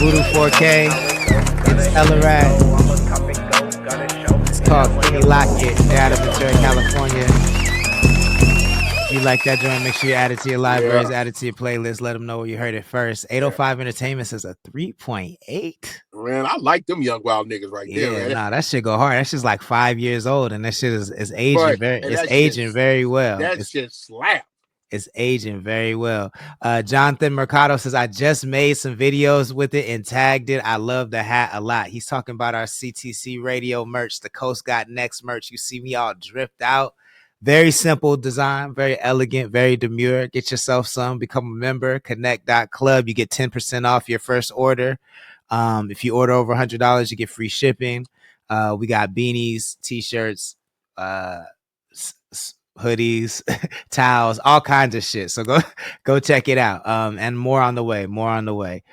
Voodoo 4K. It's Ellerad. It's called Kenny Lockett. They're out of Ventura, California. If you like that joint, make sure you add it to your libraries, add it to your playlist. Let them know where you heard it first. 805 Entertainment says a 3.8. Man, I like them young wild niggas right there, man. Nah, that shit go hard. That shit's like 5 years old, and that shit is aging very well. That shit slap. It's aging very well. Jonathan Mercado says, I just made some videos with it and tagged it. I love the hat a lot. He's talking about our CTC radio merch, the Coast Got Next merch. You see me all dripped out. Very simple design, very elegant, very demure. Get yourself some, become a member, connxct.club. You get 10% off your first order. If you order over $100, you get free shipping. We got beanies, t-shirts, hoodies, towels, all kinds of shit. So go check it out. And more on the way.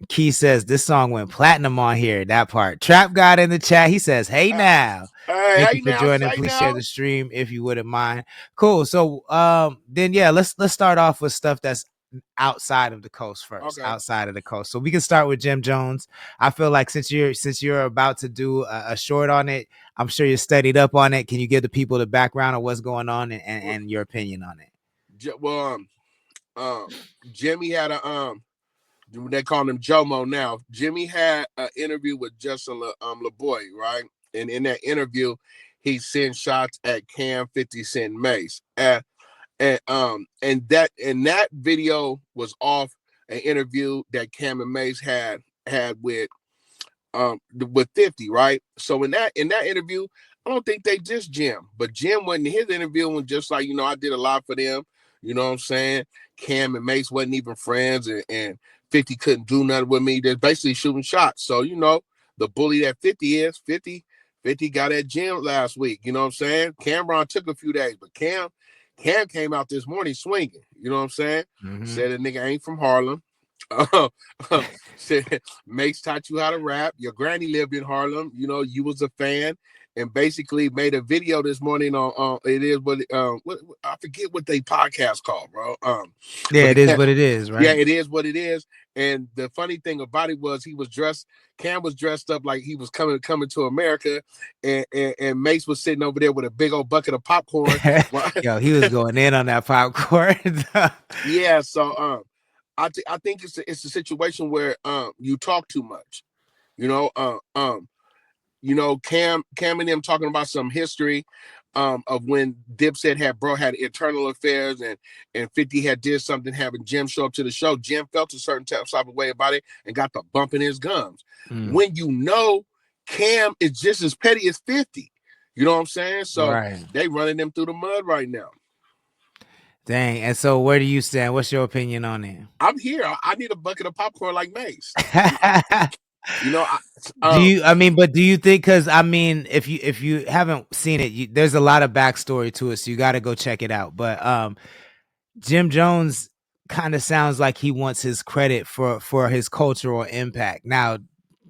Key says this song went platinum on here. That part. Trap God in the chat. He says, "Hey now, thank you for joining. Please share the stream if you wouldn't mind." Cool. So then let's start off with stuff that's outside of the coast first. Okay. Outside of the coast. So we can start with Jim Jones. I feel like since you're about to do a short on it, I'm sure you're studied up on it. Can you give the people the background of what's going on and your opinion on it? Well, Jimmy had a they call him Jomo now. Jimmy had an interview with Justin LeBoy, right? And in that interview, he sent shots at Cam, 50 Cent, Mace. And that video was off an interview that Cam and Mace had with 50, right? So in that interview, I don't think they just Jim, but Jim wasn't his interview and just like, I did a lot for them. You know what I'm saying? Cam and Mace wasn't even friends, and 50 couldn't do nothing with me. They're basically shooting shots. So, the bully that 50 is, 50 got at Jim last week. You know what I'm saying? Cameron took a few days, but Cam came out this morning swinging. You know what I'm saying? Mm-hmm. Said a nigga ain't from Harlem. Said Mace taught you how to rap. Your granny lived in Harlem. You was a fan. And basically made a video this morning on it is what I forget what they podcast called, bro. It is what it is, right? Yeah, it is what it is. And the funny thing about it was Cam was dressed up like he was coming to America, and Mace was sitting over there with a big old bucket of popcorn. Yo, he was going in on that popcorn. Yeah, so I think it's a situation where you talk too much, Cam and them talking about some history of when Dipset had internal affairs and 50 had did something, having Jim show up to the show. Jim felt a certain type of way about it and got the bump in his gums. When Cam is just as petty as 50. You know what I'm saying? So They running them through the mud right now. Dang. And so where do you stand? What's your opinion on it? I'm here. I need a bucket of popcorn like Mace. Do you think, because if you haven't seen it, there's a lot of backstory to it, so you got to go check it out. But Jim Jones kind of sounds like he wants his credit for his cultural impact. Now,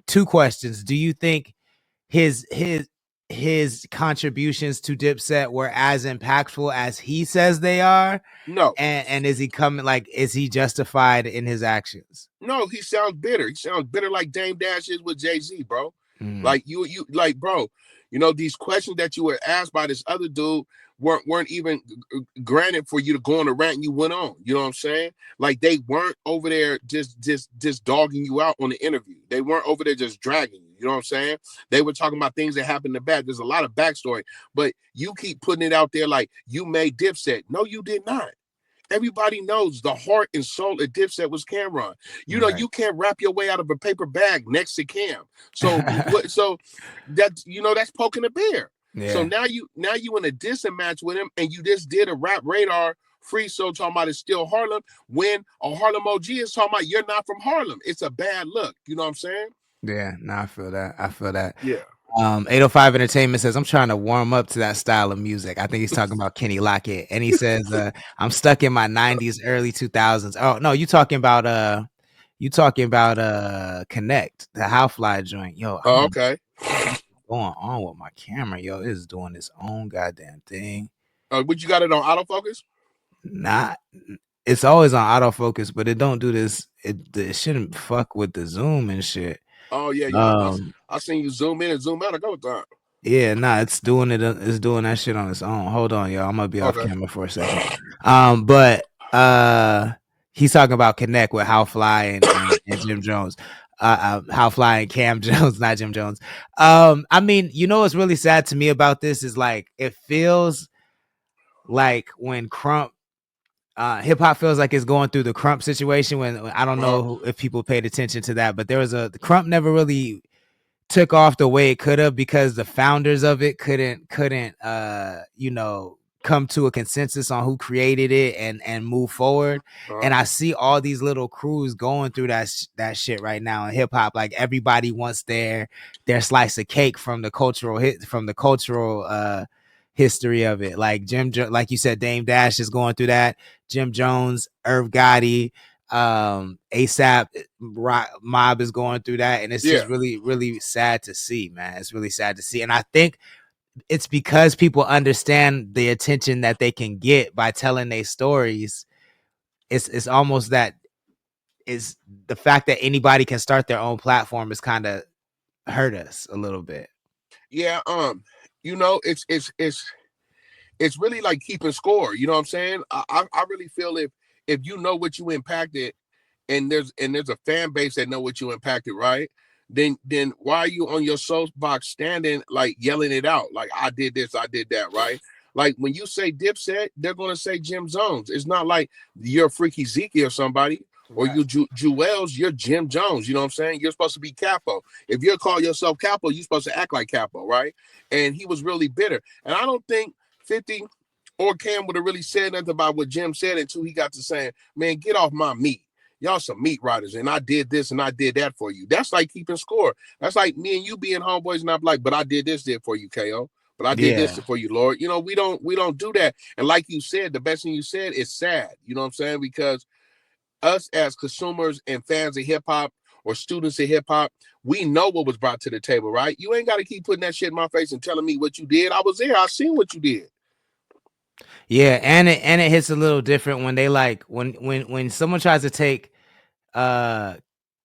two questions: do you think his contributions to Dipset were as impactful as he says they are? No. And is he justified in his actions? No, he sounds bitter. He sounds bitter like Dame Dash is with Jay-Z, bro. Like you like, bro, these questions that you were asked by this other dude weren't even granted for you to go on a rant and you went on. You know what I'm saying? Like, they weren't over there just dogging you out on the interview. They weren't over there just dragging you. You know what I'm saying? They were talking about things that happened in the back. There's a lot of backstory, but you keep putting it out there like you made Dipset. No, you did not. Everybody knows the heart and soul of Dipset was Cameron. You can't wrap your way out of a paper bag next to Cam. So that's poking a bear. Yeah. So now you in a dissing match with him, and you just did a Rap Radar free show talking about it's still Harlem, when a Harlem OG is talking about you're not from Harlem. It's a bad look. You know what I'm saying? Yeah, no, I feel that. Yeah. 805 Entertainment says, I'm trying to warm up to that style of music. I think he's talking about Kenny Lockett. And he says, I'm stuck in my 90s, early 2000s. Oh, no, you talking about Connect, the Howfly joint. Yo. Okay. Going on with my camera, yo. It is doing its own goddamn thing. But you got it on autofocus? Not it's always on autofocus, but it don't do this. It shouldn't fuck with the zoom and shit. Oh yeah, yeah. Um, I seen you zoom in and zoom out a couple times. yeah, nah, it's doing it. It's doing that shit on its own. Hold on, y'all. I'm gonna be off Okay. camera for a second. But he's talking about Connect with How Fly and Jim Jones. How Fly and Cam Jones, not Jim Jones. I mean, you know what's really sad to me about this is like it feels like when Crump hip hop feels like it's going through the Crump situation when I don't know if people paid attention to that, but there was the Crump never really took off the way it could have because the founders of it couldn't come to a consensus on who created it and move forward. And I see all these little crews going through that shit right now in hip hop. Like everybody wants their slice of cake from the cultural history of it. Like like you said, Dame Dash is going through that. Jim Jones, Irv Gotti, ASAP Mob is going through that, and it's just really, really sad to see, man. It's really sad to see, and I think it's because people understand the attention that they can get by telling their stories. It's almost that is the fact that anybody can start their own platform is kind of hurt us a little bit. Yeah, you know, it's really like keeping score. You know what I'm saying? I really feel if you know what you impacted, and there's a fan base that know what you impacted, right? Then why are you on your soapbox standing like yelling it out? Like I did this, I did that, right? Like when you say Dipset, they're gonna say Jim Jones. It's not like you're Freaky Zeke or somebody. Or you Jewels, you're Jim Jones. You know what I'm saying? You're supposed to be Capo. If you call yourself Capo, you're supposed to act like Capo, right? And he was really bitter. And I don't think 50 or Cam would have really said nothing about what Jim said until he got to saying, man, get off my meat. Y'all some meat riders, and I did this and I did that for you. That's like keeping score. That's like me and you being homeboys, and I'm like, but I did this did for you, KO. But I did this Yeah. for you, Lord. You know, we don't do that. And like you said, the best thing you said is sad. You know what I'm saying? Because us as consumers and fans of hip hop or students of hip hop, we know what was brought to the table, right? You ain't got to keep putting that shit in my face and telling me what you did. I was there. I seen what you did. Yeah, and it hits a little different when they like when someone tries to take uh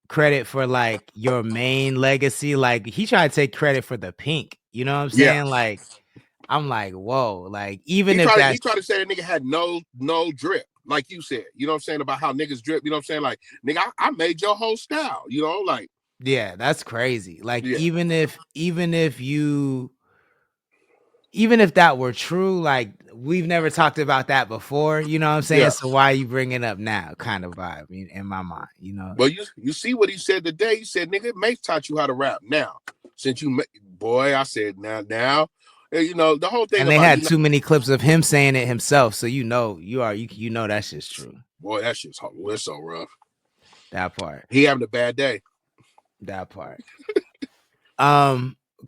credit for like your main legacy. Like he tried to take credit for the pink. You know what I'm Yeah. saying? Like I'm like, whoa. Like even He if tried that's he tried to say that nigga had no drip, like you said. You know what I'm saying about how niggas drip. You know what I'm saying? Like nigga, I made your whole style. You know, like yeah, that's crazy. Like yeah, even if that were true, like we've never talked about that before. You know what I'm saying? yeah. So why are you bringing it up now? Kind of vibe in my mind. You know. Well, you see what he said today. He said, "Nigga, Mace taught you how to rap. Now, since you boy," I said, "Now." You know the whole thing And they about had too many clips of him saying it himself, so you know you know that shit's true. boy, that shit's it's so rough. That part. He having a bad day. That part.